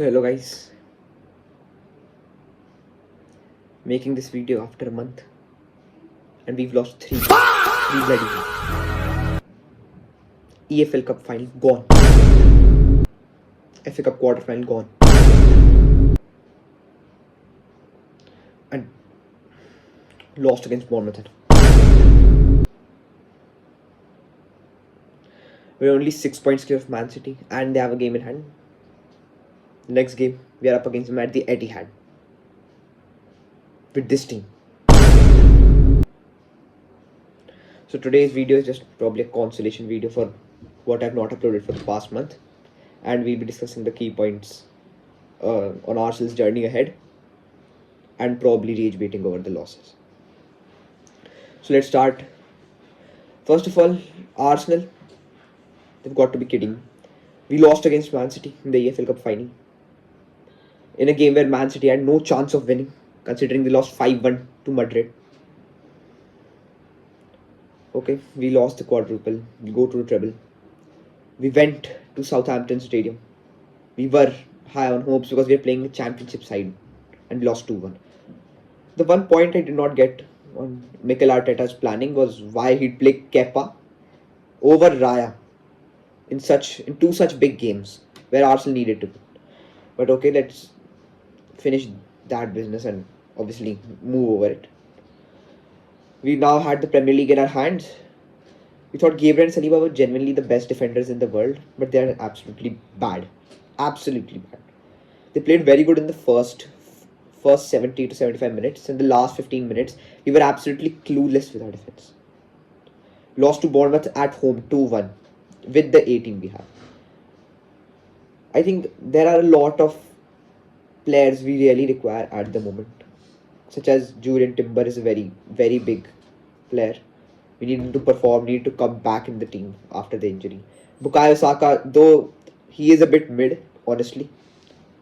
So hello guys, making this video after a month and we've lost three bloody games. EFL Cup final gone, FA Cup quarter final gone, and lost against Bournemouth. We're only 6 points clear of Man City and they have a game in hand. Next game we are up against them at the Etihad with this team. So today's video is just probably a consolation video for what I've not uploaded for the past month, and we'll be discussing the key points on Arsenal's journey ahead and probably rage baiting over the losses. So let's start. First of all, Arsenal, they've got to be kidding. We lost against Man City in the EFL Cup final in a game where Man City had no chance of winning, considering they lost 5-1 to Madrid. Okay, we lost the quadruple, we go to the treble. We went to Southampton Stadium. We were high on hopes because we were playing a championship side and we lost 2-1. The one point I did not get on Mikel Arteta's planning was why he'd play Kepa over Raya in two such big games where Arsenal needed to. But okay, let's finish that business and obviously move over it. We now had the Premier League in our hands. We thought Gabriel and Saliba were genuinely the best defenders in the world, but they are absolutely bad. Absolutely bad. They played very good in the first 70 to 75 minutes. In the last 15 minutes, we were absolutely clueless with our defense. Lost to Bournemouth at home 2-1 with the A team we have. I think there are a lot of players we really require at the moment, such as Julian Timber is a very, very big player. We need him to perform, need to come back in the team after the injury. Bukayo Saka, though he is a bit mid, honestly,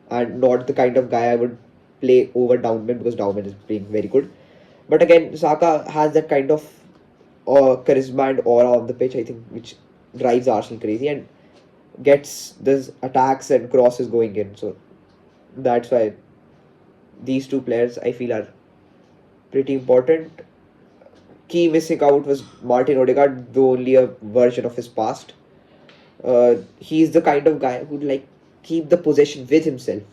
and not the kind of guy I would play over Downman because Downman is playing very good. But again, Saka has that kind of charisma and aura on the pitch, I think, which drives Arsenal crazy and gets these attacks and crosses going in. So that's why these two players I feel are pretty important. Key missing out was Martin Odegaard, though only a version of his past. He's the kind of guy who'd like keep the possession with himself,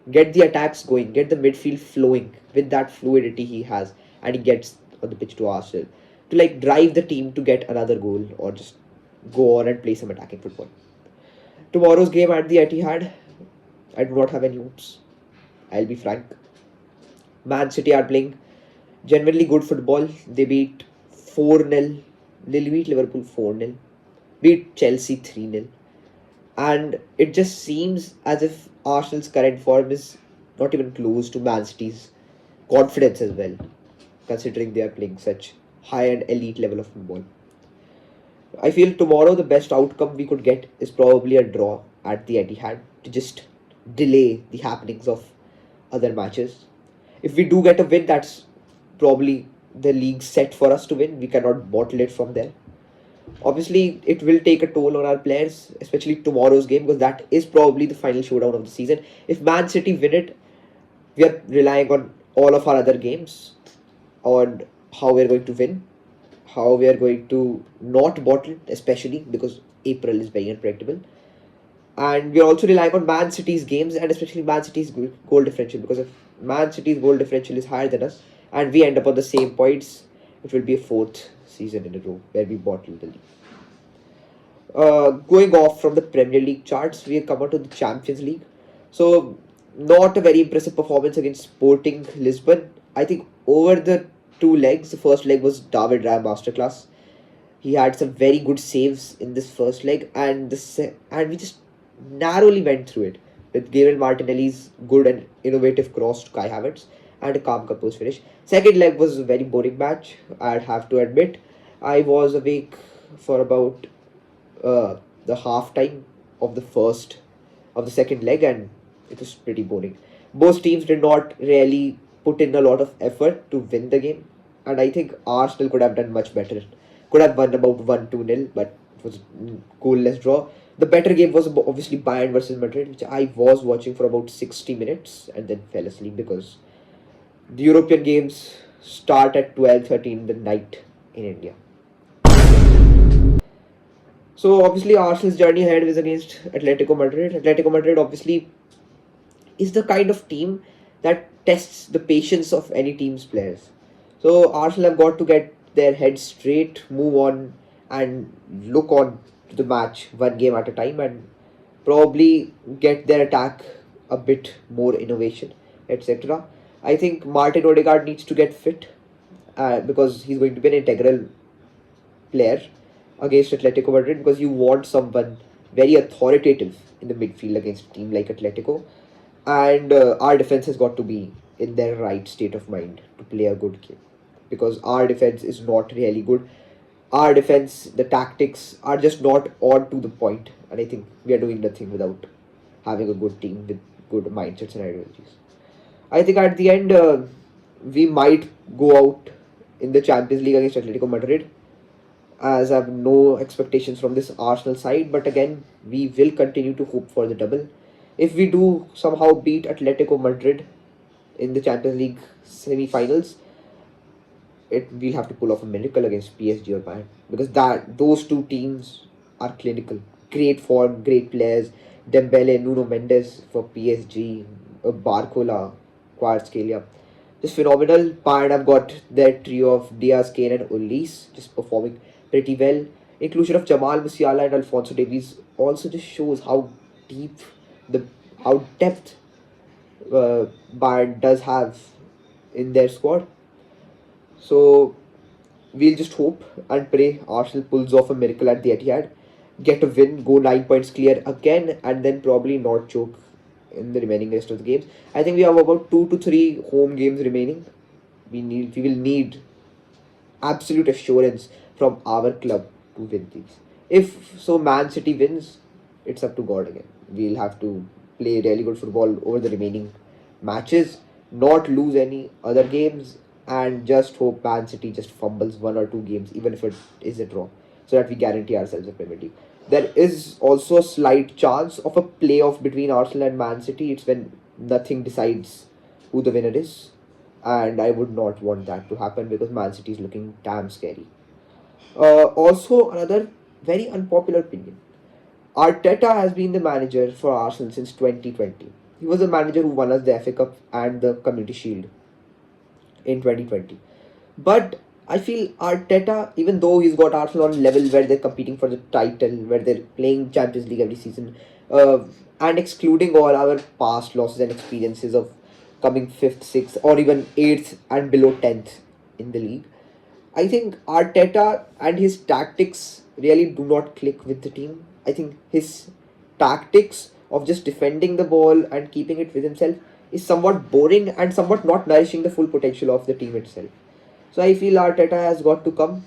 get the attacks going, get the midfield flowing with that fluidity he has, and he gets on the pitch to Arsenal to like drive the team to get another goal or just go on and play some attacking football. Tomorrow's game at the Etihad, I do not have any hopes. I'll be frank. Man City are playing genuinely good football. They beat 4-0. They beat Liverpool 4-0. Beat Chelsea 3-0. And it just seems as if Arsenal's current form is not even close to Man City's confidence as well, considering they are playing such high and elite level of football. I feel tomorrow the best outcome we could get is probably a draw at the Etihad to just delay the happenings of other matches. If we do get a win, that's probably the league set for us to win. We cannot bottle it from there. Obviously, it will take a toll on our players, especially tomorrow's game, because that is probably the final showdown of the season. If Man City win it, we are relying on all of our other games, on how we are going to win, how we are going to not bottle, especially because April is very unpredictable. And we are also relying on Man City's games and especially Man City's goal differential, because if Man City's goal differential is higher than us and we end up on the same points, it will be a fourth season in a row where we bottle the league. Going off from the Premier League charts, we come on to the Champions League. So, not a very impressive performance against Sporting Lisbon. I think over the two legs, the first leg was David Raya masterclass. He had some very good saves in this first leg, and we just narrowly went through it with Gabriel Martinelli's good and innovative cross to Kai Havertz and a calm composed finish. Second leg was a very boring match, I'd have to admit. I was awake for about the half time of the second leg, and it was pretty boring. Both teams did not really put in a lot of effort to win the game, and I think Arsenal could have done much better. Could have won about 1-2-0, but it was a goalless draw. The better game was obviously Bayern versus Madrid, which I was watching for about 60 minutes and then fell asleep because the European games start at 12:30 in the night in India. So obviously Arsenal's journey ahead is against Atletico Madrid. Atletico Madrid obviously is the kind of team that tests the patience of any team's players. So Arsenal have got to get their heads straight, move on, and look on to the match one game at a time, and probably get their attack a bit more innovation, etc. I think Martin Odegaard needs to get fit because he's going to be an integral player against Atletico Madrid, because you want someone very authoritative in the midfield against a team like Atletico, and our defense has got to be in their right state of mind to play a good game, because our defense is not really good. Our defense, the tactics are just not on to the point, and I think we are doing nothing without having a good team with good mindsets and ideologies. I think at the end, we might go out in the Champions League against Atletico Madrid, as I have no expectations from this Arsenal side. But again, we will continue to hope for the double. If we do somehow beat Atletico Madrid in the Champions League semi-finals, we'll have to pull off a miracle against PSG or Bayern, because that those two teams are clinical, great form, great players. Dembele, Nuno Mendes for PSG, Barcola, Kvaratskhelia, just phenomenal. Bayern have got their trio of Diaz, Kane, and Ulis just performing pretty well. Inclusion of Jamal Musiala and Alfonso Davies also just shows how deep the how depth Bayern does have in their squad. So we'll just hope and pray Arsenal pulls off a miracle at the Etihad, get a win, go 9 points clear again, and then probably not choke in the remaining rest of the games. I think we have about 2 to 3 home games remaining. We will need absolute assurance from our club to win these. If so, Man City wins, it's up to God again. We'll have to play really good football over the remaining matches, not lose any other games, and just hope Man City just fumbles 1 or 2 games, even if it is a draw, so that we guarantee ourselves a Premier League. There is also a slight chance of a playoff between Arsenal and Man City. It's when nothing decides who the winner is, and I would not want that to happen because Man City is looking damn scary. Also, another very unpopular opinion. Arteta has been the manager for Arsenal since 2020. He was the manager who won us the FA Cup and the Community Shield in 2020. But I feel Arteta, even though he's got Arsenal on level where they're competing for the title, where they're playing Champions League every season, uh, and excluding all our past losses and experiences of coming fifth, sixth, or even eighth and below 10th in the league, I think Arteta and his tactics really do not click with the team. I think his tactics of just defending the ball and keeping it with himself is somewhat boring and somewhat not nourishing the full potential of the team itself. So I feel Arteta has got to come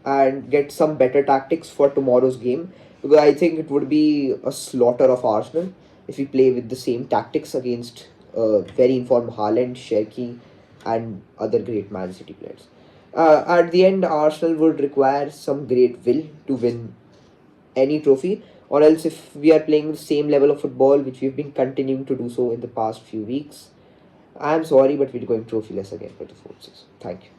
and get some better tactics for tomorrow's game, because I think it would be a slaughter of Arsenal if we play with the same tactics against very informed Haaland, Cherki, and other great Man City players. At the end, Arsenal would require some great will to win any trophy, or else if we are playing the same level of football which we've been continuing to do so in the past few weeks, I'm sorry, but we're going trophyless again for the fourth season. Thank you.